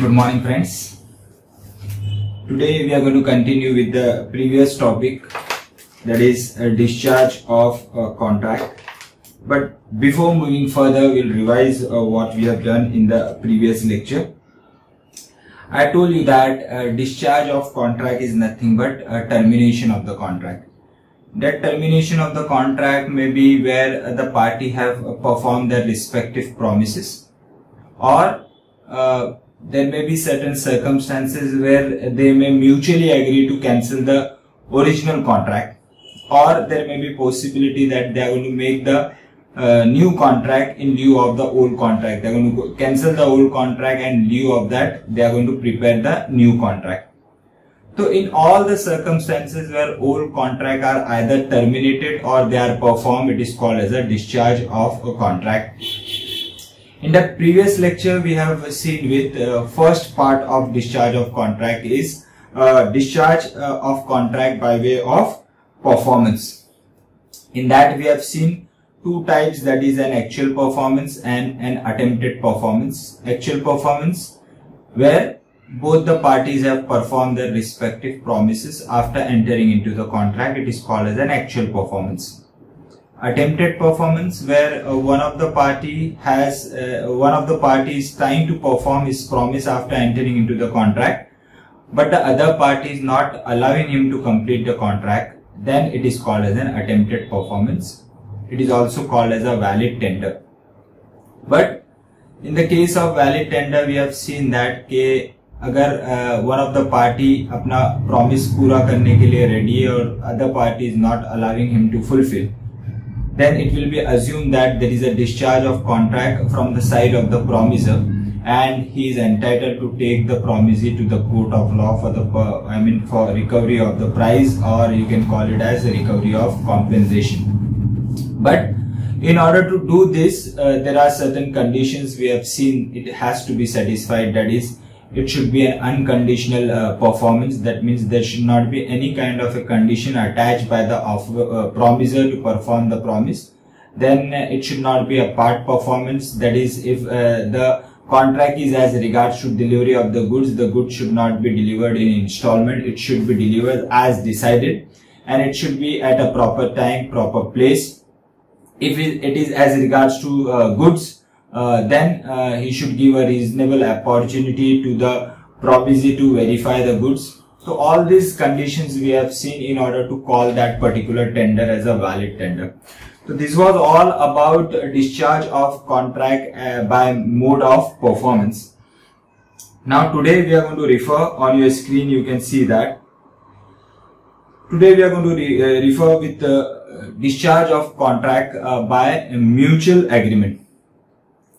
Good morning, friends. Today we are going to continue with the previous topic, that is a discharge of a contract. But before moving further, we'll revise what we have done in the previous lecture. I told you that discharge of contract is nothing but a termination of the contract. That termination of the contract may be where the party have performed their respective promises, or there may be certain circumstances where they may mutually agree to cancel the original contract, or there may be possibility that they are going to make the new contract in lieu of the old contract. They are going to cancel the old contract, and in lieu of that they are going to prepare the new contract. So in all the circumstances where old contract are either terminated or they are performed, it is called as a discharge of a contract. In the previous lecture, we have seen with first part of discharge of contract is discharge of contract by way of performance. In that we have seen two types, that is an actual performance and an attempted performance. Actual performance, where both the parties have performed their respective promises after entering into the contract, it is called as an actual performance. Attempted performance, where one of the parties is trying to perform his promise after entering into the contract, but the other party is not allowing him to complete the contract, then it is called as an attempted performance. It is also called as a valid tender. But in the case of valid tender, we have seen that अगर one of the party अपना promise पूरा करने के लिए ready है और other party is not allowing him to fulfill, then it will be assumed that there is a discharge of contract from the side of the promiser, and he is entitled to take the promisee to the court of law for the for recovery of the price, or you can call it as a recovery of compensation. But in order to do this, there are certain conditions we have seen it has to be satisfied. That is, it should be an unconditional performance. That means there should not be any kind of a condition attached by the promiser to perform the promise. Then it should not be a part performance. That is, if the contract is as regards to delivery of the goods should not be delivered in installment. It should be delivered as decided, and it should be at a proper time, proper place. If it is as regards to goods, then he should give a reasonable opportunity to the promisee to verify the goods. So all these conditions we have seen in order to call that particular tender as a valid tender. So this was all about discharge of contract by mode of performance. Now today we are going to refer, on your screen you can see that today we are going to refer with discharge of contract by mutual agreement.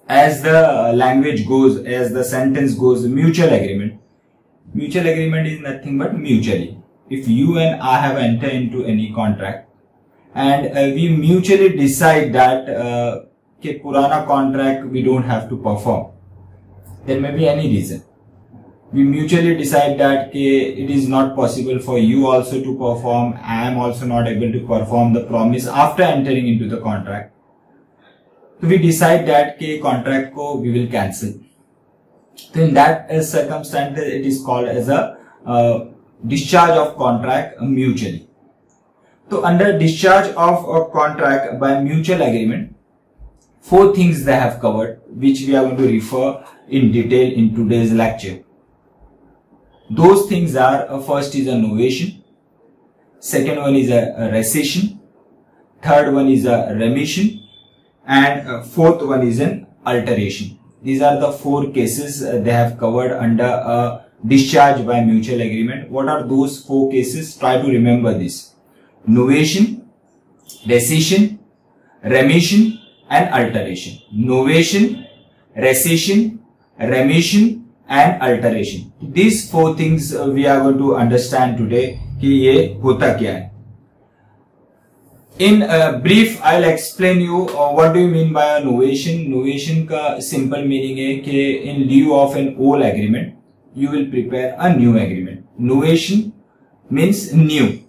As the language goes, as the sentence goes, mutual agreement. Mutual agreement is nothing but mutually. If you and I have entered into any contract and we mutually decide that purana contract we don't have to perform, there may be any reason. We mutually decide that it is not possible for you also to perform, I am also not able to perform the promise after entering into the contract. So we decide that contract ko we will cancel. So in that circumstance, it is called as a discharge of contract mutually. So under discharge of a contract by mutual agreement, four things they have covered, which we are going to refer in detail in today's lecture. Those things are, first is a novation, second one is a rescission, third one is a remission, and fourth one is an alteration. These are the four cases they have covered under a discharge by mutual agreement. What are those four cases? Try to remember this: novation, rescission, remission, and alteration. Novation, rescission, remission, and alteration. These four things we are going to understand today कि ये होता क्या है. In brief, I'll explain you what do you mean by a novation. Novation का simple meaning है कि in lieu of an old agreement, you will prepare a new agreement. Novation means new.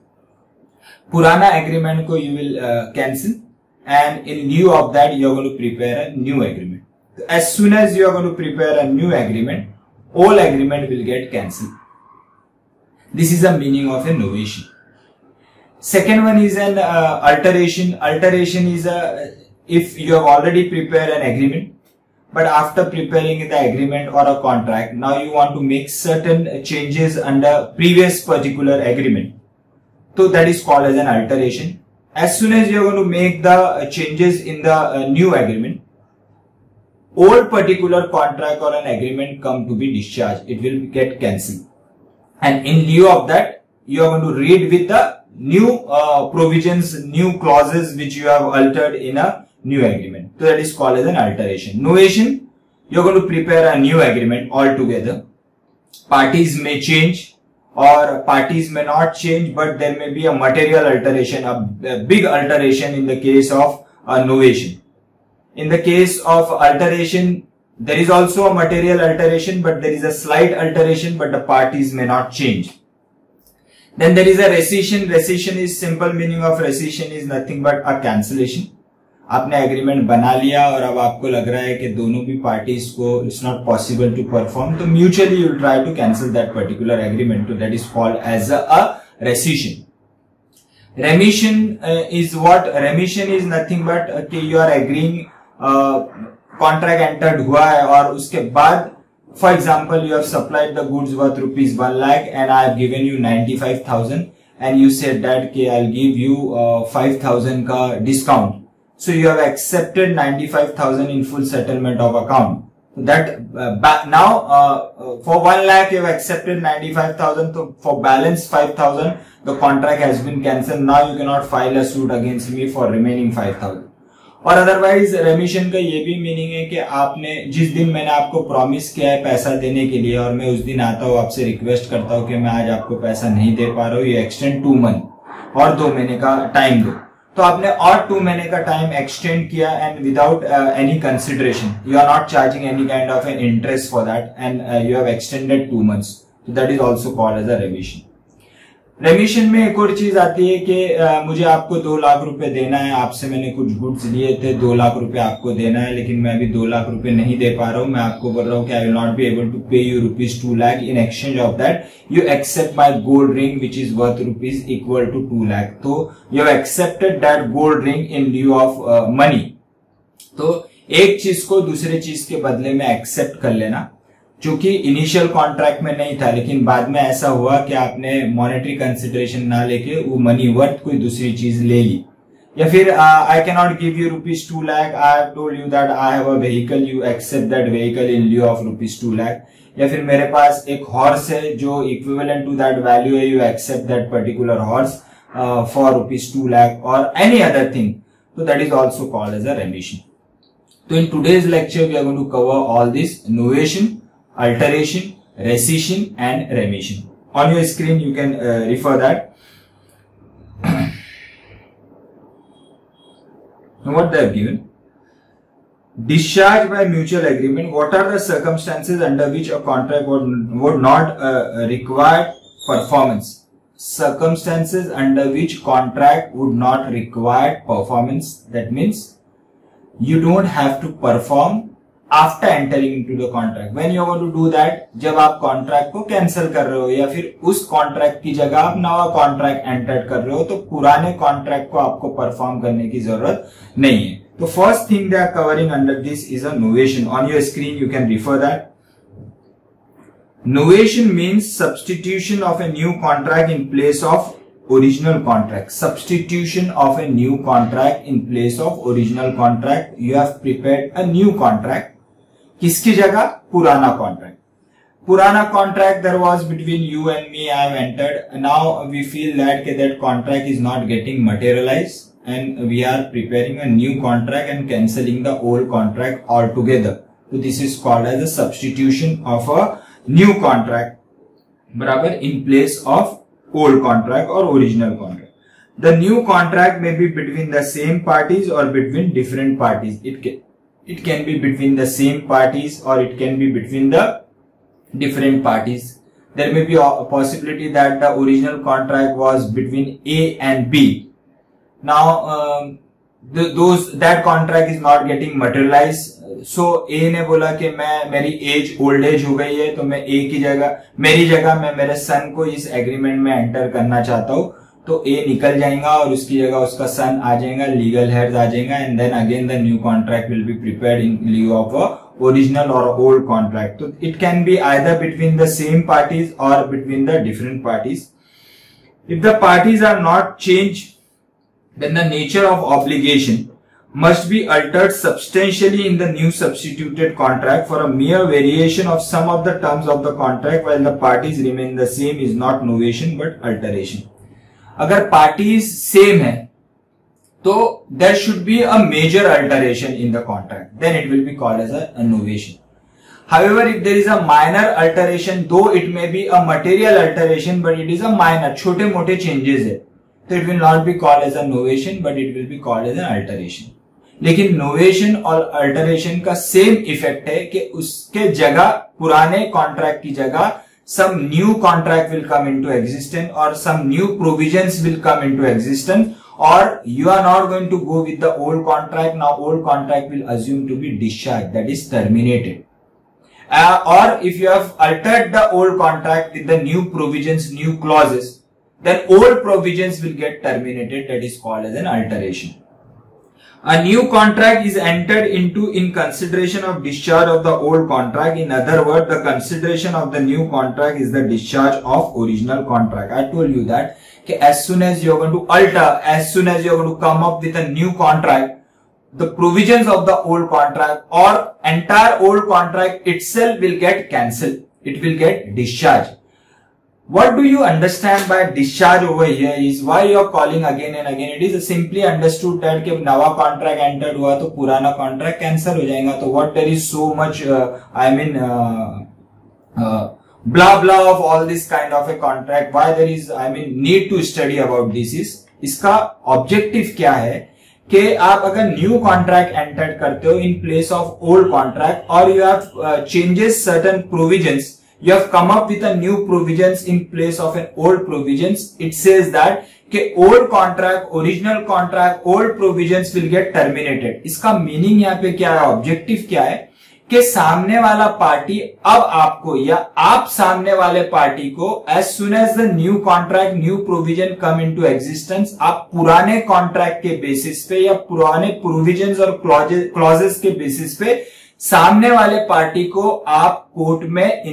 Purana agreement को you will cancel, and in lieu of that you are going to prepare a new agreement. As soon as you are going to prepare a new agreement, all agreement will get cancelled. This is the meaning of a novation. Second one is an alteration. Alteration is if you have already prepared an agreement, but after preparing the agreement or a contract, now you want to make certain changes under previous particular agreement. So that is called as an alteration. As soon as you are going to make the changes in the new agreement, old particular contract or an agreement come to be discharged. It will get cancelled. And in lieu of that, you are going to read with the new provisions, new clauses which you have altered in a new agreement. So that is called as an alteration. Novation, you are going to prepare a new agreement altogether. Parties may change or parties may not change, but there may be a material alteration, a big alteration in the case of a novation. In the case of alteration, there is also a material alteration, but there is a slight alteration, but the parties may not change. Then there is a rescission. Rescission is simple meaning of rescission is nothing but a cancellation. आपने agreement बना लिया और अब आपको लग रहा है कि दोनों भी पार्टीज को it's not possible to perform, तो mutually you try to cancel that particular agreement. That is called as a rescission. Remission is what? Remission is nothing but कि you are agreeing, contract entered हुआ है और उसके बाद for example you have supplied the goods worth rupees 1 lakh and I have given you 95,000 and you said that कि I will give you 5,000 का discount. So you have accepted 95,000 in full settlement of account. So that now for 1 lakh you have accepted 95,000. So for balance 5,000 the contract has been cancelled. Now you cannot file a suit against me for remaining 5,000. और otherwise रेमिशन का ये भी meaning है कि आपने जिस दिन मैंने आपको प्रॉमिस किया है पैसा देने के लिए और मैं उस दिन आता हूँ आपसे रिक्वेस्ट करता हूँ कि मैं आज आपको पैसा नहीं दे पा रहा हूँ, ये एक्सटेंड 2 मंथ और 2 महीने का टाइम दो. तो आपने और 2 महीने का टाइम एक्सटेंड किया and without any consideration, you are not charging any kind of an interest for that and you have extended 2 months. So that is also called as a remission. रेमिशन में एक और चीज आती है कि मुझे आपको 2 लाख रुपए देना है, आपसे मैंने कुछ गुड्स लिए थे, 2 लाख रुपए आपको देना है, लेकिन मैं अभी 2 लाख रुपए नहीं दे पा रहा हूं. मैं आपको बोल रहा हूं कि I will not be able to pay you rupees 2 lakh. In exchange of that you accept my gold ring which is worth rupees equal to 2 lakh. तो you have accepted that gold ring in lieu of money. तो एक चीज को दूसरे चीज के बदले में एक्सेप्ट कर लेना, जो कि इनिशियल कॉन्ट्रैक्ट में नहीं था, लेकिन बाद में ऐसा हुआ कि आपने मॉनेटरी कंसिडरेशन ना लेके वो मनी वर्थ कोई दूसरी चीज ले ली. या फिर I can not give you rupees 2 lakh, I have told you that I have a vehicle, you accept that vehicle in lieu of rupees 2 lakh. या फिर मेरे पास एक हॉर्स है जो इक्विवेलेंट टू दैट वैल्यू है, you accept that particular horse for rupees 2 lakh और any other thing. तो that is also called as a remission. तो in today's lecture we are going to cover all this: novation, alteration, rescission and remission. On your screen you can refer that. Now what they have given: discharge by mutual agreement. What are the circumstances under which a contract would not require performance? Circumstances under which contract would not require performance. That means you don't have to perform after entering into the contract. When you are going to do that, जब आप contract को cancel कर रहे हो या फिर उस contract की जगह आप नया कॉन्ट्रैक्ट एंटर कर रहे हो, तो पुराने कॉन्ट्रैक्ट को आपको परफॉर्म करने की जरूरत नहीं है. तो first thing they are covering under this is a novation. On your screen you can refer that. Novation means substitution of a new contract in place of original contract. Substitution of a new contract in place of original contract. You have prepared a new contract. किसकी जगह? पुराना contract. पुराना contract there was between you and me. I have entered. Now we feel that contract is not getting materialized, and we are preparing a new contract and cancelling the old contract altogether. So this is called as a substitution of a new contract, बराबर, in place of old contract or original contract. The new contract may be between the same parties or between different parties. It can be between the same parties or it can be between the different parties. There may be a possibility that the original contract was between A and B. Now that contract is not getting materialized. सो ए ने बोला कि मेरी as old age हो गई है, तो मैं ए की जगह मेरी जगह मैं मेरे सन को इस एग्रीमेंट में एंटर करना चाहता हूं, तो ए निकल जाएगा और उसकी जगह उसका सन आ जाएगा, लीगल हेयर्स आ जाएगा, and then again the new contract will be prepared in लिeu ऑफ अ ओरिजिनल और ओल्ड कॉन्ट्रैक्ट. तो it can be either between the same parties और between the different parties. If the parties are not changed, then the nature of obligation must be altered substantially in the new substituted contract, for a mere variation of some of the terms of the contract while the parties remain the same is not novation but alteration. अगर parties same है तो there should be a major alteration in the contract, then it will be called as a novation. However, if there is a minor alteration, though it may be a material alteration, but it is a minor, छोटे मोटे changes है, तो it will not be called as a novation, but it will be called as an alteration. लेकिन novation और alteration का same effect है कि उसके जगह पुराने contract की जगह some new contract will come into existence or some new provisions will come into existence, or you are not going to go with the old contract. Now old contract will assume to be discharged, that is terminated. Or if you have altered the old contract with the new provisions, new clauses, then old provisions will get terminated, that is called as an alteration. A new contract is entered into in consideration of discharge of the old contract. In other words, the consideration of the new contract is the discharge of original contract. I told you that as soon as you are going to alter, as soon as you are going to come up with a new contract, the provisions of the old contract or entire old contract itself will get cancelled. It will get discharged. What do you understand by discharge over here is why you are calling again and again. It is simply understood that कि नवा contract entered हुआ तो पुराना contract cancel हो जाएगा. तो what there is so much blah blah of all this kind of a contract. Why there is need to study about this is इसका objective क्या है कि आप अगर न्यू कॉन्ट्रैक्ट एंटर करते हो in place of old contract और you have changes certain provisions, you have come up with a new provisions in place of an old provisions. It says that कि old contract, original contract, old provisions will get terminated. इसका meaning यहाँ पे क्या है, objective क्या है कि सामने वाला पार्टी अब आपको या आप सामने वाले पार्टी को as soon as the new contract, new provision come into existence, आप पुराने कॉन्ट्रैक्ट के बेसिस पे या पुराने प्रोविजंस और क्लॉजेस के बेसिस पे सामने वाले पार्टी को आप कोर्ट में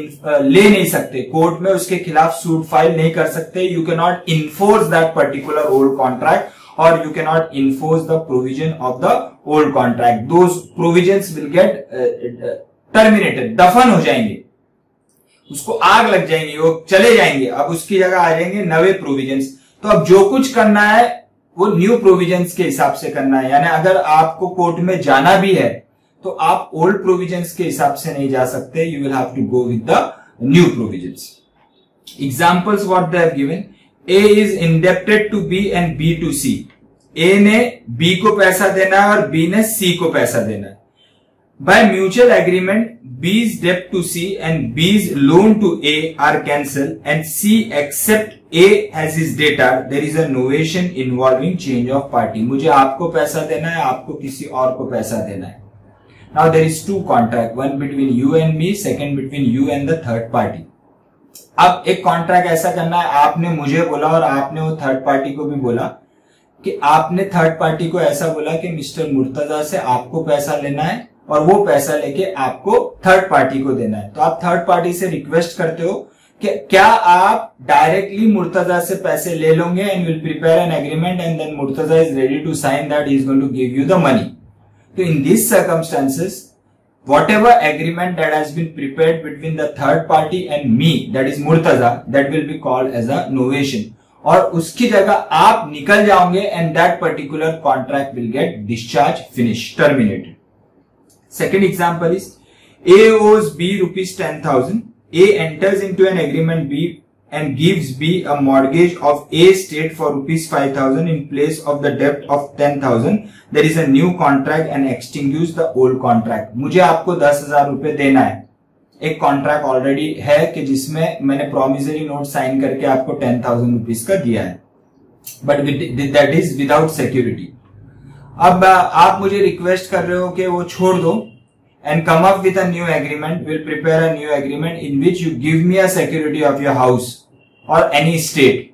ले नहीं सकते, कोर्ट में उसके खिलाफ सूट फाइल नहीं कर सकते. You can not enforce that particular old contract और you can not enforce the provision of the old contract. Those provisions will get terminated, दफन हो जाएंगे, उसको आग लग जाएंगे, वो चले जाएंगे. अब उसकी जगह आ जाएंगे नवे प्रोविजंस. तो अब जो कुछ करना है वो न्यू प्रोविजंस के हिसाब से करना है. यानी अगर आपको कोर्ट में जाना भी है तो आप ओल्ड प्रोविजंस के हिसाब से नहीं जा सकते. You will have to go with the new provisions. Examples what they have given. A is indebted to B and B to C. A ने बी को पैसा देना है और बी ने सी को पैसा देना है. बाय म्यूचुअल एग्रीमेंट बीज डेप्ट to C and B's loan to A are cancel and C accept A has his debtor. There is a novation involving change of party. मुझे आपको पैसा देना है, आपको किसी और को पैसा देना है. Now there is two contract, one between you and me, second between you and the third party. अब एक कॉन्ट्रैक्ट ऐसा करना है, आपने मुझे बोला और आपने वो थर्ड पार्टी को भी बोला कि आपने थर्ड पार्टी को ऐसा बोला कि मिस्टर मुर्तजा से आपको पैसा लेना है और वो पैसा लेके आपको थर्ड पार्टी को देना है. तो आप थर्ड पार्टी से रिक्वेस्ट करते हो कि क्या आप डायरेक्टली मुर्तजा से पैसे ले लोगे and will prepare an agreement and then Murtaza is ready to sign that he is going to give you the money. So in these circumstances, whatever agreement that has been prepared between the third party and me, that is Murtaza, that will be called as a novation. और उसकी जगह आप निकल जाओगे and that particular contract will get discharged, finished, terminated. Second example is A owes B rupees 10,000. A enters into an agreement B and gives B a mortgage of A state for rupees 5,000 in place of the debt of 10,000. There is a new contract and extinguish the old contract. मुझे आपको 10,000 रुपए देना है. एक contract already है कि जिसमें मैंने प्रोमिसरी नोट साइन करके आपको 10,000 रुपीज का दिया है, but that is without security. अब आप मुझे रिक्वेस्ट कर रहे हो कि वो छोड़ दो and come up with a new agreement, will prepare a new agreement in which you give me a security of your house or any state.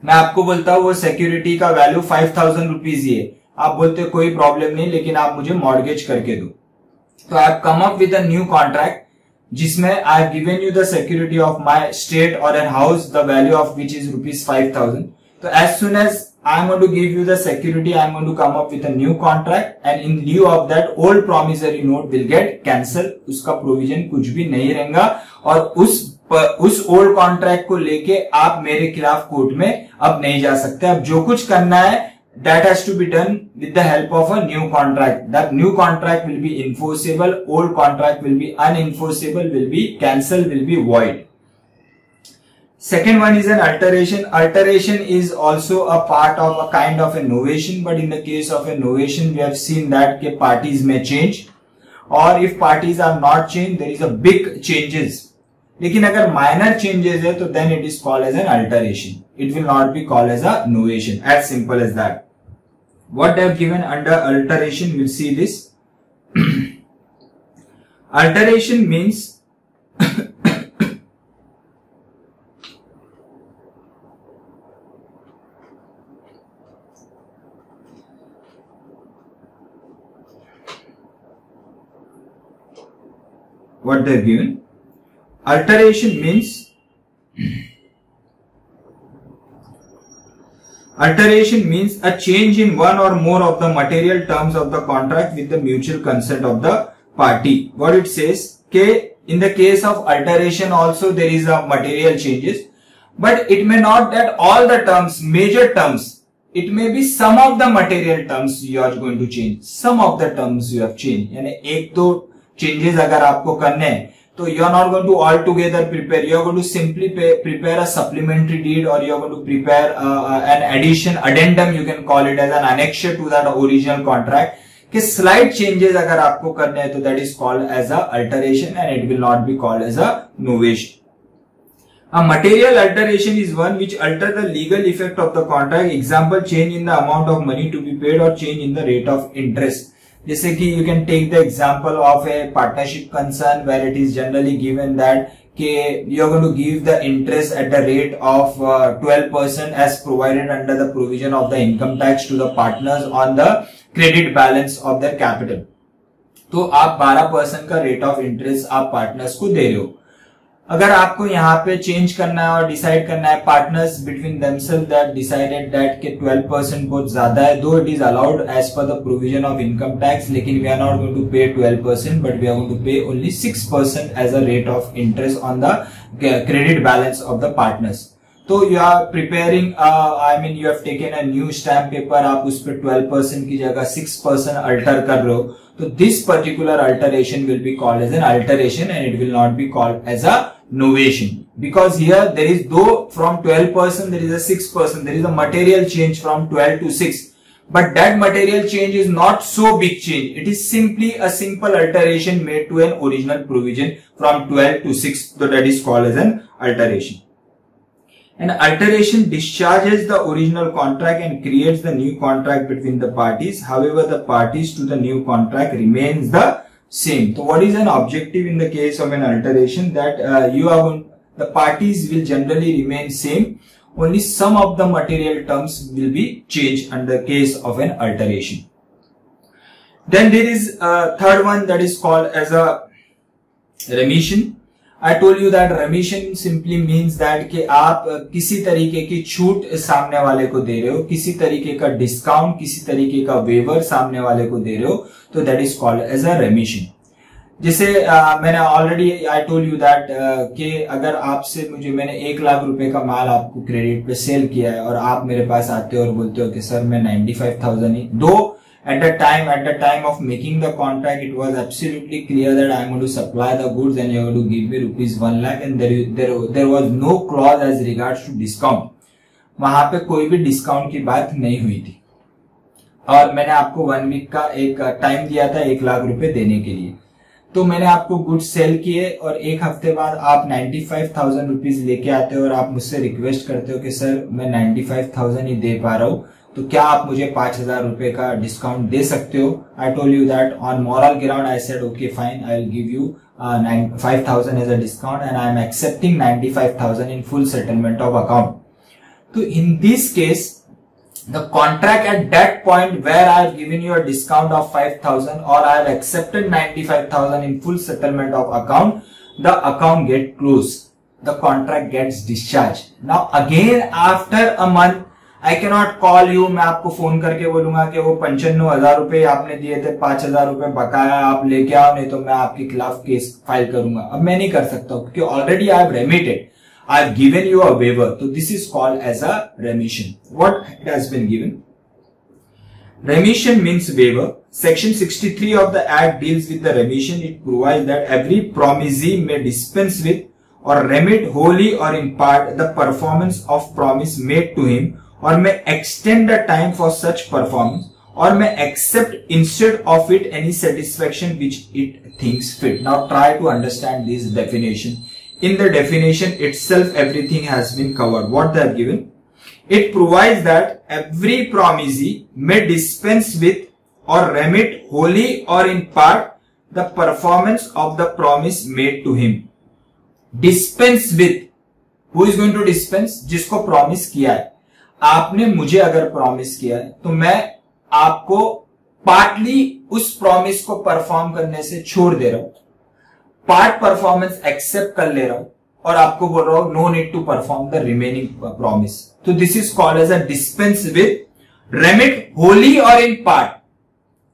मैं आपको बोलता हूँ वो सिक्योरिटी का वैल्यू 5,000 रुपीज ही है, आप बोलते हो कोई प्रॉब्लम नहीं, लेकिन आप मुझे मॉर्गेज करके दो. तो I have come up with a new contract जिसमें I have given you the security of my state और an house, the value of which is rupees 5,000. तो as soon as I am going to give you the security, I am going to come up with a new contract, and in lieu of that old promissory note will get cancelled. उसका provision कुछ भी नहीं रहेगा और उस old contract को लेके आप मेरे खिलाफ कोर्ट में अब नहीं जा सकते. अब जो कुछ करना है that has to be done with the help of a new contract. That new contract will be enforceable, old contract will be unenforceable, will be cancelled, will be void. Second one is an alteration. Alteration is also a part of a kind of a novation, but in the case of a novation, we have seen that parties may change, or if parties are not changed, there is a big changes. लेकिन अगर minor changes है तो then it is called as an alteration. It will not be called as a novation. As simple as that. What they have given under alteration, we'll see this. Alteration means what they have given. Alteration means a change in one or more of the material terms of the contract with the mutual consent of the party. What it says, in the case of alteration also there is a material changes, but it may not that all the terms, major terms, it may be some of the material terms you are going to change, some of the terms you have changed. यानी एक दो changes अगर आपको करने हैं तो you are not going to all together prepare, you are going to simply prepare a supplementary deed, or you are going to prepare an addition, addendum you can call it, as an annexure to that original contract. कि slight changes अगर आपको करने हैं तो that is called as a alteration, and it will not be called as a novation. A material alteration is one which alter the legal effect of the contract. Example, change in the amount of money to be paid or change in the rate of interest. जैसे कि you can take the example of a partnership concern where it is generally given that you are going to give the interest at the rate of 12% as provided under the provision of the income tax to the partners on the credit balance of their capital. तो आप 12% का rate of interest आप partners को दे रहे हो. अगर आपको यहाँ पे चेंज करना है और डिसाइड करना है, partners between themselves that decided that के 12% बहुत ज्यादा है, though it is allowed as per the provision of income tax, लेकिन we are not going to pay 12% but we are going to pay only 6% as a rate of interest on the credit balance of the partners. तो you are preparing, I mean you have taken a new stamp paper, आप उस पर 12% की जगह 6% alter कर रहे हो, तो this particular alteration will be called as an alteration and it will not be called as a novation, because here there is, though from 12% there is a 6%, there is a material change from 12 to 6, but that material change is not so big change, it is simply a simple alteration made to an original provision from 12 to 6, so that is called as an alteration. An alteration discharges the original contract and creates the new contract between the parties. However, the parties to the new contract remains the same. So what is an objective in the case of an alteration? That the parties will generally remain same, only some of the material terms will be changed under the case of an alteration. Then there is a third one that is called as a remission. I told you that remission simply means that कि आप किसी तरीके की छूट सामने वाले को दे रहे हो, किसी तरीके का डिस्काउंट, किसी तरीके का वेवर सामने वाले को दे रहे हो, तो that is called as a remission. जैसे मैंने already I told you that कि अगर आपसे मैंने 1 लाख रुपए का माल आपको क्रेडिट पे सेल किया है और आप मेरे पास आते हो और बोलते हो कि सर मैं 95,000 ही दो. At the time of making the contract, it was absolutely clear that I am going to supply the goods and you are going to give me rupees 1 lakh, and there was no clause as regards to discount. वहां पे कोई भी discount की बात नहीं हुई थी और मैंने आपको 1 वीक का एक टाइम दिया था 1 लाख रुपए देने के लिए. तो मैंने आपको गुड्स सेल किए और 1 हफ्ते बाद आप 95,000 रुपीज लेके आते हो और आप मुझसे रिक्वेस्ट करते हो कि सर मैं 95,000 ही दे पा रहा हूँ तो क्या आप मुझे 5,000 रुपए का डिस्काउंट दे सकते हो? I told you that on moral ground I said okay fine, I will give you 5,000 as a discount and I am accepting 95,000 in full settlement of account. So in this case, the contract at that point where I have given you a discount of 5,000 or I have accepted 95,000 in full settlement of account, the account gets closed. The contract gets discharged. Now again after a month, I cannot call you, मैं आपको phone करके बोलूंगा कि वो 95,000 रुपए आपने दिए थे, 5,000 रुपए बकाया आप लेके आओ, नहीं तो मैं आपके खिलाफ केस फाइल करूंगा. अब मैं नहीं कर सकता क्योंकि already I have remitted, I have given you a waiver. So this is called as a remission. What has been given? Remission means waiver. Section 63 of the Act deals with the remission. It provides that every promisee may dispense with or remit wholly or in part the performance of promise made to him, or may extend the time for such performance, or may accept instead of it any satisfaction which it thinks fit. Now try to understand this definition. In the definition itself, everything has been covered. What they have given? It provides that every promisee may dispense with or remit wholly or in part the performance of the promise made to him. Dispense with. Who is going to dispense? जिसको promise किया है. आपने मुझे अगर promise किया है तो मैं आपको partly उस promise को perform करने से छोड़ दे रहा हूं, पार्ट परफॉर्मेंस एक्सेप्ट कर ले रहा हूं और आपको बोल रहा हूं no need to perform the remaining promise. तो this is called as a dispense with, remit wholly और इन पार्ट.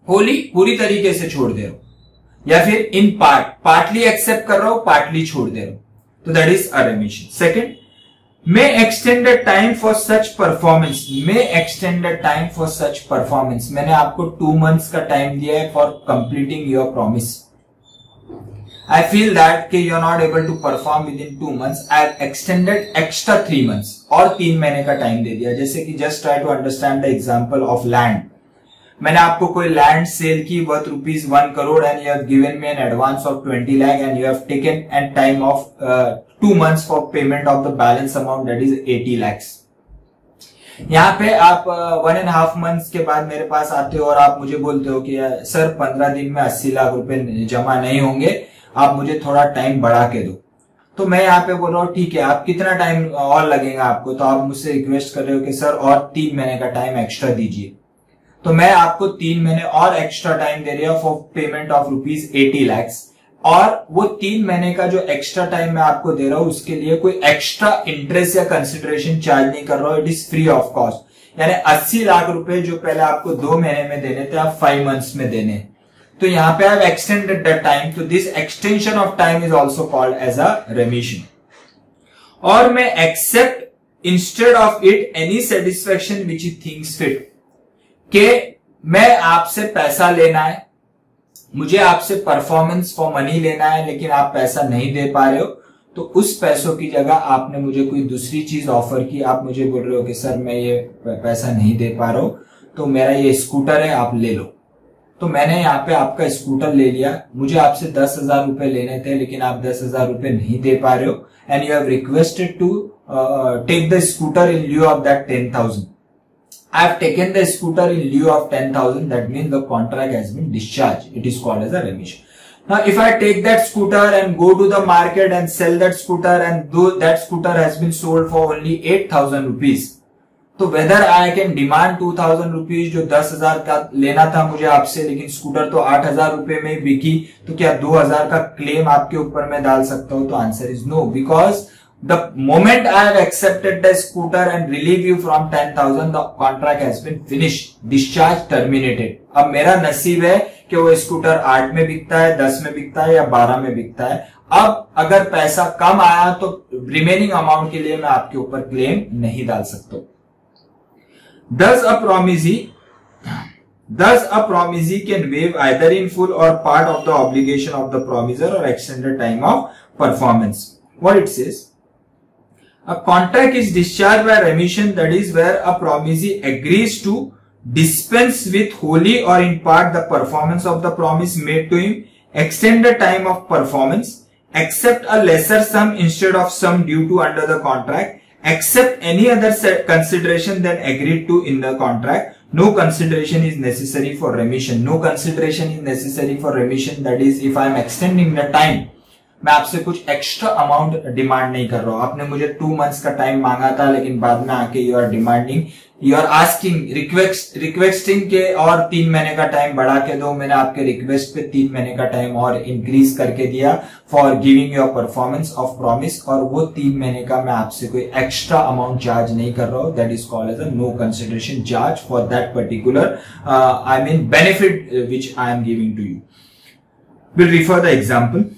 होली पूरी तरीके से छोड़ दे रहा हूं, या फिर इन पार्ट पार्टली एक्सेप्ट कर रहा हूं, पार्टली छोड़ दे रहा हूं. तो that is a रेमिशन. Second, may extend the time for such performance. May extend the time for such performance. मैंने आपको 2 months का टाइम दिया है for completing your promise. I feel that कि you are not able to perform within 2 months. I have extended extra 3 months और 3 महीने का time दे दिया. जैसे कि just try to understand the example of land. मैंने आपको कोई लैंड सेल की worth ₹1 crore and you have given me an advance of 20 lakh and you have taken a time of 2 months for payment of the balance amount, that is 80 lakhs. यहाँ पे आप 1.5 months के बाद मेरे पास आते हो और आप मुझे बोलते हो कि सर 15 दिन में 80 लाख रुपए जमा नहीं होंगे, आप मुझे थोड़ा टाइम बढ़ा के दो. तो मैं यहाँ पे बोल रहा हूँ ठीक है, आप कितना टाइम और लगेगा आपको? तो आप मुझसे रिक्वेस्ट कर रहे हो कि सर और 3 महीने का टाइम एक्स्ट्रा दीजिए. तो मैं आपको 3 महीने और एक्स्ट्रा टाइम दे रहा हूँ फॉर पेमेंट ऑफ ₹80 lakhs. और वो 3 महीने का जो एक्स्ट्रा टाइम मैं आपको दे रहा हूँ उसके लिए कोई एक्स्ट्रा इंटरेस्ट या कंसिडरेशन चार्ज नहीं कर रहा हूँ. It is free of cost. यानी 80 लाख रुपए जो पहले आपको 2 महीने में देने थे आप 5 months में देने. तो यहां पे I have extended the time. तो this extension of time is also called as a remission. और मैं accept instead of it any satisfaction which he thinks fit. के मैं आपसे पैसा लेना है, मुझे आपसे परफॉर्मेंस फॉर मनी लेना है, लेकिन आप पैसा नहीं दे पा रहे हो, तो उस पैसों की जगह आपने मुझे कोई दूसरी चीज ऑफर की. आप मुझे बोल रहे हो कि सर मैं ये पैसा नहीं दे पा रहा हूं, तो मेरा ये स्कूटर है आप ले लो. तो मैंने यहाँ पे आपका स्कूटर ले लिया. मुझे आपसे 10,000 रुपए लेने थे, लेकिन आप 10,000 रुपए नहीं दे पा रहे हो and you have requested to take the scooter in lieu of that 10,000. I have taken the scooter in lieu of 10,000. That means the contract has been discharged. It is called as a remission. Now, if I take that scooter and go to the market and sell that scooter, and though that scooter has been sold for only 8,000 rupees, तो whether I can demand 2,000 rupees, जो 10,000 का लेना था मुझे आपसे, लेकिन scooter तो 8,000 रुपए में बिकी, तो क्या 2,000 का क्लेम आपके ऊपर मैं डाल सकता हूं? तो answer is no, because the moment I have accepted the scooter and relieve you from 10,000, the contract has been finish, discharge terminated. अब मेरा नसीब है कि वो स्कूटर 8 में बिकता है, 10 में बिकता है या 12 में बिकता है. अब अगर पैसा कम आया तो रिमेनिंग अमाउंट के लिए मैं आपके ऊपर क्लेम नहीं डाल सकता. Thus a promisee can waive either in full or part of the obligation of the promisor or extend the time of performance. What it says? A contract is discharged by remission, that is where a promisee agrees to dispense with wholly or in part the performance of the promise made to him, extend the time of performance, accept a lesser sum instead of sum due to under the contract, except any other consideration than agreed to in the contract, no consideration is necessary for remission. No consideration is necessary for remission. That is, if I am extending the time, मैं आपसे कुछ extra amount demand नहीं कर रहा हूं. आपने मुझे 2 months का टाइम मांगा था, लेकिन बाद में आके you are demanding, you are asking, requesting के और 3 महीने का टाइम बढ़ा के दो. मैंने आपके रिक्वेस्ट पे 3 महीने का टाइम और इंक्रीज करके दिया for giving your performance of promise, और वो 3 महीने का मैं आपसे कोई एक्स्ट्रा अमाउंट चार्ज नहीं कर रहा हूं. That is called as a no consideration charge for that particular I mean benefit which I am giving to you. Will refer the example.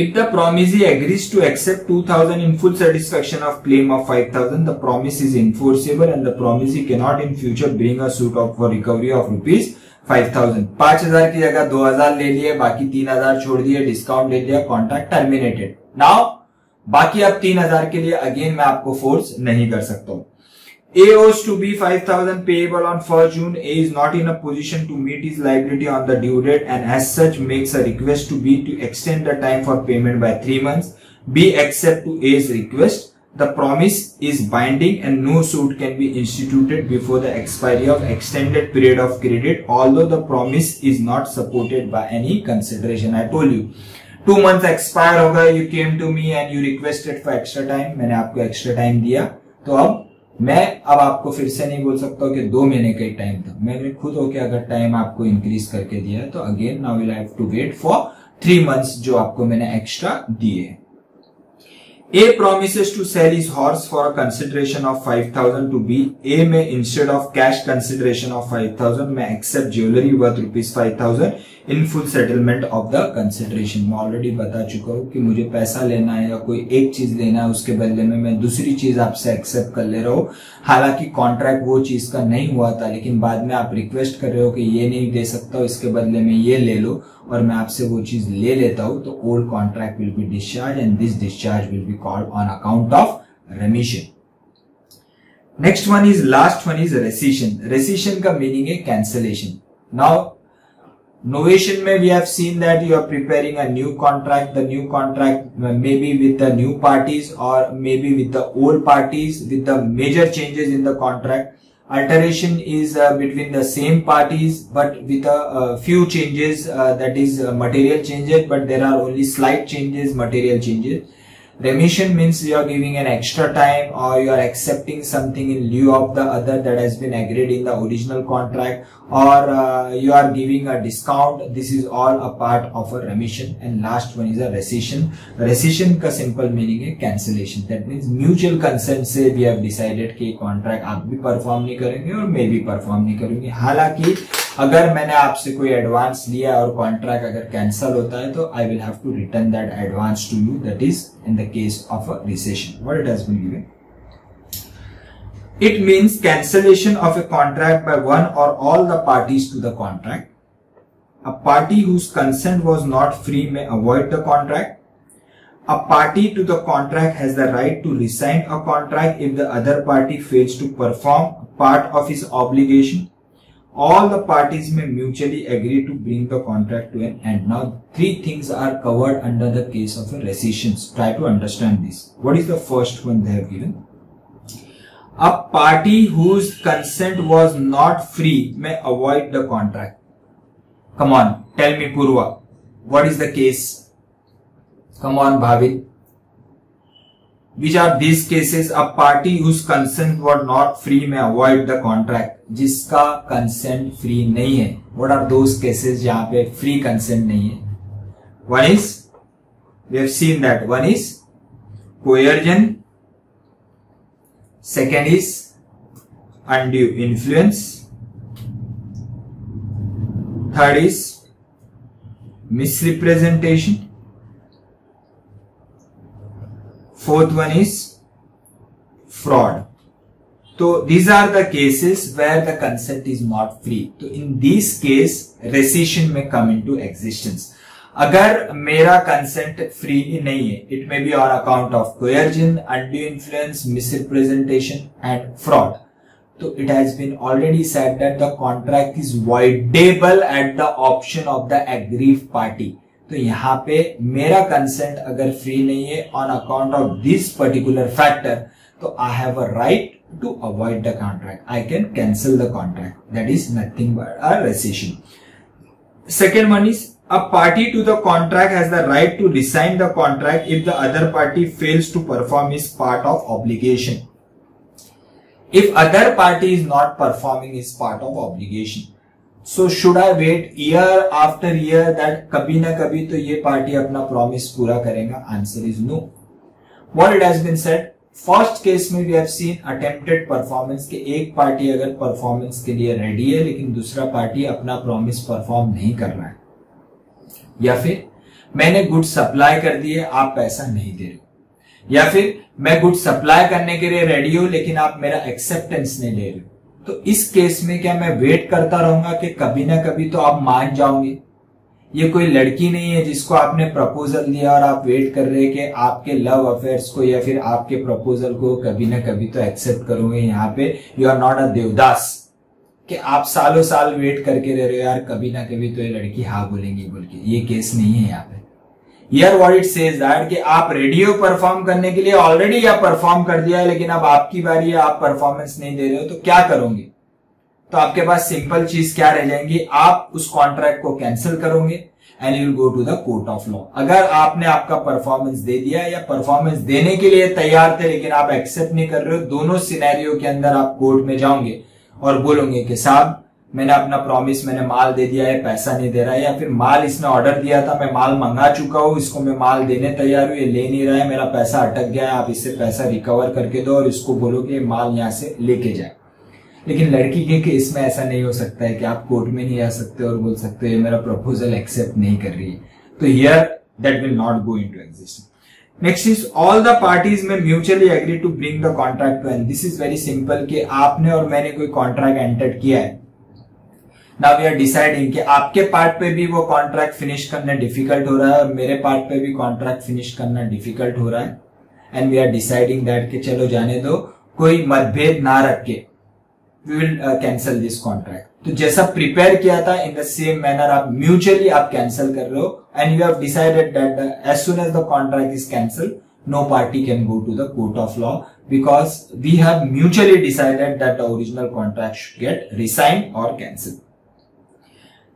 If the promisee agrees to accept 2,000 in full satisfaction of claim of 5,000, the promise is enforceable and the promisee cannot in future bring a suit for recovery of rupees 5,000. 5,000 की जगह 2,000 ले लिए, बाकी 3,000 छोड़ दिए, discount ले लिया, contract terminated. Now बाकी अब 3,000 के लिए अगेन मैं आपको फोर्स नहीं कर सकता हूं. A owes to B 5,000 payable on 1st June. A is not in a position to meet his liability on the due date and as such makes a request to B to extend the time for payment by 3 months. B accepts to A's request. The promise is binding and no suit can be instituted before the expiry of extended period of credit, although the promise is not supported by any consideration. I told you 2 months expire हो गए, you came to me and you requested for extra time. मैंने आपको extra time दिया, तो अब मैं आपको फिर से नहीं बोल सकता हूं कि 2 महीने का ही टाइम था. मैंने खुद होके अगर टाइम आपको इंक्रीज करके दिया है, तो again now will have to wait for 3 months जो आपको मैंने एक्स्ट्रा दिए हैं. A promises to sell his horse for a consideration of 5,000 to B. A may instead of cash consideration of 5,000 may accept jewelry worth rupees 5,000 in full settlement of the consideration. मैं already बता चुका हूँ कि मुझे पैसा लेना है या कोई एक चीज लेना है, उसके बदले में मैं दूसरी चीज आपसे एक्सेप्ट कर ले रहा हूँ. हालांकि कॉन्ट्रैक्ट वो चीज का नहीं हुआ था, लेकिन बाद में आप रिक्वेस्ट कर रहे हो कि ये नहीं दे सकता, इसके बदले में ये ले लो, और मैं आपसे वो चीज ले लेता हूं, तो old contract will be discharge and this discharge will be called on account of रेमिशन. Next one is, last one is rescission. Rescission का मीनिंग है कैंसलेशन. नाउ novation में we have seen that you are preparing a new contract. The new contract maybe with the new parties or maybe with the old parties with the major changes in the contract. Alteration is between the same parties but with a few changes, that is material changes, but there are only slight changes, material changes. Remission means you are giving an extra time or you are accepting something in lieu of the other that has been agreed in the original contract, or you are giving a discount. This is all a part of a remission. And last one is a rescission. Rescission का simple meaning है cancellation. That means mutual consent से we have decided कि contract आप भी perform नहीं करेंगे और मैं भी perform नहीं करूंगी. हालांकि अगर मैंने आपसे कोई एडवांस लिया और कॉन्ट्रैक्ट अगर कैंसिल होता है, तो I will have to return that advance to you. That is in the case of a rescission. What it has been given. It means cancellation of a contract by one or all the parties to the contract. A party whose consent was not free may avoid the contract. A party to the contract has the right to rescind a contract if the other party fails to perform part of his obligation. All the parties may mutually agree to bring the contract to an end. Now, 3 things are covered under the case of a rescission. Try to understand this. What is the first one they have given? A party whose consent was not free may avoid the contract. Come on, tell me, Purva. What is the case? Come on, Bhavin. Which are these cases? A party whose consent was not free may avoid the contract. जिसका consent free नहीं है. What are those cases जहाँ पे free consent नहीं है? One is, we have seen that. One is coercion. Second is undue influence. Third is misrepresentation. Fourth one is fraud. So these are the cases where the consent is not free. So in this case rescission may come into existence. अगर मेरा consent free नहीं है, it may be on account of coercion, undue influence, misrepresentation and fraud. तो it has been already said that the contract is voidable at the option of the aggrieved party. तो यहाँ पे मेरा consent अगर free नहीं है on account of this particular factor, तो I have a right to avoid the contract. I can cancel the contract. That is nothing but a rescission. Second one is a party to the contract has the right to rescind the contract if the other party fails to perform his part of obligation. If other party is not performing his part of obligation, so should I wait year after year that कभी ना कभी तो ये party अपना promise पूरा करेगा? Answer is no. What it has been said, first case में we have seen attempted performance के एक पार्टी अगर परफॉर्मेंस के लिए रेडी है लेकिन दूसरा पार्टी अपना प्रॉमिस परफॉर्म नहीं कर रहा है, या फिर मैंने गुड सप्लाई कर दिए आप पैसा नहीं दे रहे हो, या फिर मैं गुड सप्लाई करने के लिए रेडी हूं लेकिन आप मेरा एक्सेप्टेंस नहीं ले रहे हो, तो इस केस में क्या मैं वेट करता रहूंगा कि कभी ना कभी तो आप मान जाओगे? ये कोई लड़की नहीं है जिसको आपने प्रपोजल दिया और आप वेट कर रहे हैं कि आपके लव अफेयर्स को या फिर आपके प्रपोजल को कभी ना कभी तो एक्सेप्ट करोगे। यहाँ पे you are not a Devdas कि आप सालों साल वेट करके रह रहे हो यार कभी ना कभी तो ये लड़की हाँ बोलेंगी बोल के। ये केस नहीं है यहाँ पे। Here what it says that कि आप रेडी हो परफॉर्म करने के लिए, ऑलरेडी आप परफॉर्म कर दिया है लेकिन अब आपकी बारी है, आप परफॉर्मेंस नहीं दे रहे हो, तो क्या करोगे? तो आपके पास सिंपल चीज क्या रह जाएंगी, आप उस कॉन्ट्रैक्ट को कैंसिल करोगे and you will go to the court of law. अगर आपने आपका परफॉर्मेंस दे दिया या परफॉर्मेंस देने के लिए तैयार थे लेकिन आप एक्सेप्ट नहीं कर रहे हो, दोनों सिनेरियो के अंदर आप कोर्ट में जाओगे और बोलोगे कि साहब मैंने अपना प्रॉमिस, मैंने माल दे दिया है, पैसा नहीं दे रहा है, या फिर माल इसने ऑर्डर दिया था, मैं माल मंगा चुका हूं, इसको मैं माल देने तैयार हूं, ये ले नहीं रहा है, मेरा पैसा अटक गया है, आप इससे पैसा रिकवर करके दो और इसको बोलो कि माल यहां से लेके जाए। लेकिन लड़की के केस में ऐसा नहीं हो सकता है कि आप कोर्ट में नहीं आ सकते और बोल सकते हो मेरा प्रपोजल एक्सेप्ट नहीं कर रही है। तो here that will not go into existence. Next is all the parties में mutually agree to bring the contract to end. This is very simple कि आपने और मैंने कोई कॉन्ट्रैक्ट एंटर किया है, नाउ वी आर डिसाइडिंग कि आपके पार्ट पे भी वो कॉन्ट्रैक्ट फिनिश करना डिफिकल्ट हो रहा है और मेरे पार्ट पे भी कॉन्ट्रैक्ट फिनिश करना डिफिकल्ट हो रहा है, and we are deciding that कि चलो जाने दो, कोई मतभेद ना रख के we will cancel this contract. तो जैसा प्रिपेयर किया था इन द सेम मैनर आप म्यूचुअली आप कैंसिल कर रहे हो and you have decided that as soon as the contract is cancel no party can go to the court of law because we have mutually decided that the original contract should get resigned or cancelled.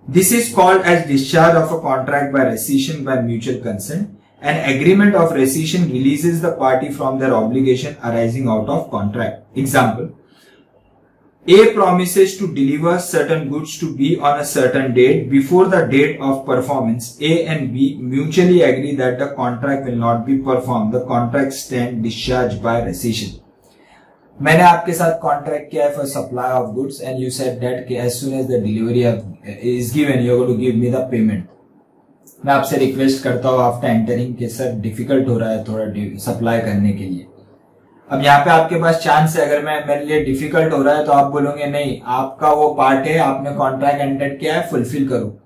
This is called as discharge of a contract by rescission by mutual consent. An agreement of rescission releases the party from their obligation arising out of contract. Example, A promises to deliver certain goods to B on a certain date. Before the date of performance, A and B mutually agree that the contract will not be performed. The contract stand discharged by rescission. मैंने आपके साथ contract किया है for supply of goods and you said that कि as soon as the delivery is given you are going to give me the payment. मैं आपसे request करता हूँ आफ्टर एंटरिंग कि सर डिफिकल्ट हो रहा है थोड़ा सप्लाई करने के लिए। अब यहाँ पे आपके पास चांस है, अगर मैं मेरे लिए डिफिकल्ट हो रहा है तो आप बोलोगे नहीं आपका वो पार्ट है, आपने कॉन्ट्रैक्ट एंटर किया है, फुलफिल करो।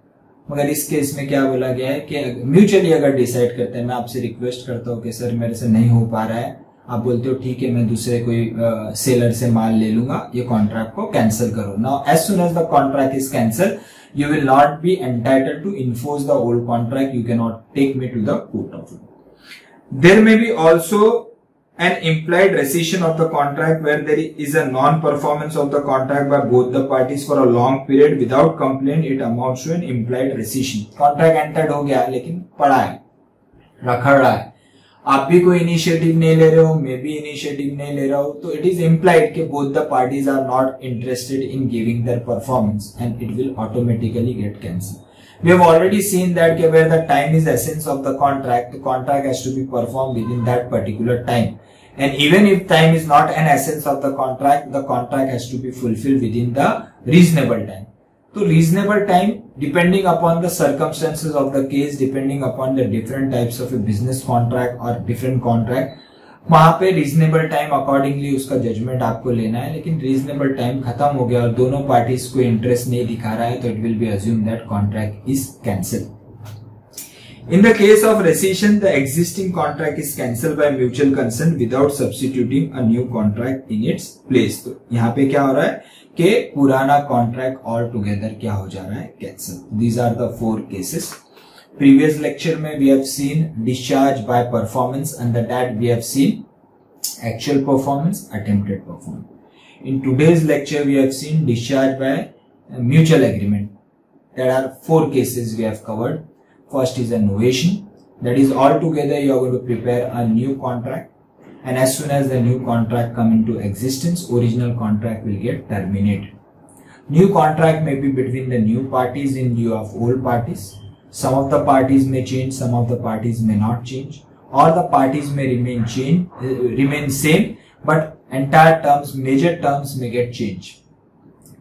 मगर इस केस में क्या बोला गया है कि म्यूचुअली अगर डिसाइड करते हैं, मैं आपसे रिक्वेस्ट करता हूँ कि सर मेरे से नहीं हो पा रहा है, आप बोलते हो ठीक है मैं दूसरे कोई सेलर से माल ले लूंगा, ये कॉन्ट्रैक्ट को कैंसिल करो। Now as soon as the contract is cancel you will not be entitled to enforce the old contract. You cannot take me to the court of law. There may be also an implied rescission of the contract where there is a non-performance of the contract by both the parties for a long period without complaint. It amounts to an implied rescission. Contract entered हो गया लेकिन पड़ा है, रखा रहा है, आप भी कोई इनिशिएटिव नहीं ले रहे हो, मैं भी इनिशिएटिव नहीं ले रहा हूं, तो इट इज इम्प्लाइड कि both the parties are not interested in giving their performance and it will automatically get cancel. We have already seen that कि where the time is essence of the contract, the contract has to be performed within that particular time, and even if time is not an essence of the contract has to be fulfilled within the reasonable time. So reasonable time depending upon the circumstances of the case, depending upon the different types of a business contract or different contract, वहां पे reasonable time accordingly उसका judgment आपको लेना है। लेकिन reasonable time खत्म हो गया और दोनों parties को interest नहीं दिखा रहा है तो it will be assumed that contract is cancelled. In the case of rescission, the existing contract is cancelled by mutual consent without substituting a new contract in its place. तो यहाँ पे क्या हो रहा है कि पुराना कॉन्ट्रैक्ट ऑल टुगेदर क्या हो जा रहा है, cancel. These are the 4 cases. Previous lecture में we have seen discharge by performance, under that we have seen Actual performance, attempted performance. In today's lecture, we have seen discharge by mutual agreement. There are 4 cases we have covered. First is a novation. That is, altogether you are going to prepare a new contract, and as soon as the new contract come into existence, original contract will get terminated. New contract may be between the new parties in lieu of old parties. Some of the parties may change, some of the parties may not change, or the parties may remain same, but entire terms, major terms may get changed.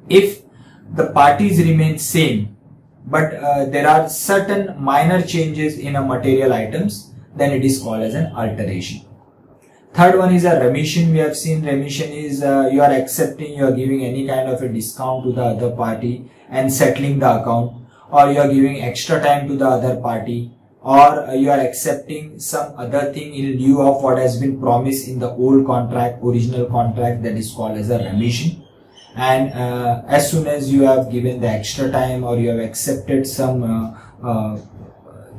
If the parties remain same, but there are certain minor changes in a material items, then it is called as an alteration. Third one is a remission. We have seen remission is you are accepting, you are giving any kind of a discount to the other party and settling the account, or you are giving extra time to the other party, or you are accepting some other thing in lieu of what has been promised in the old contract, original contract, that is called as a remission. And as soon as you have given the extra time or you have accepted some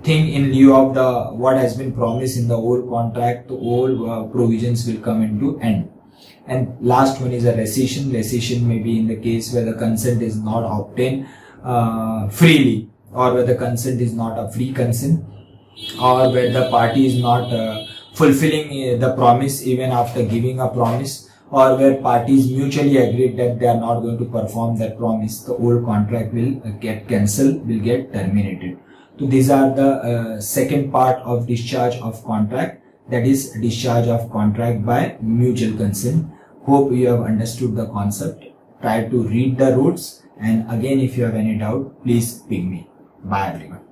thing in lieu of the what has been promised in the old contract, the old provisions will come into end. And last one is a rescission. Rescission may be in the case where the consent is not obtained freely, or where the consent is not a free consent, or where the party is not fulfilling the promise even after giving a promise, or where parties mutually agreed that they are not going to perform that promise. The old contract will get cancelled, will get terminated. So these are the second part of discharge of contract, that is discharge of contract by mutual consent. Hope you have understood the concept. Try to read the rules, and again if you have any doubt, please ping me. Bye everyone.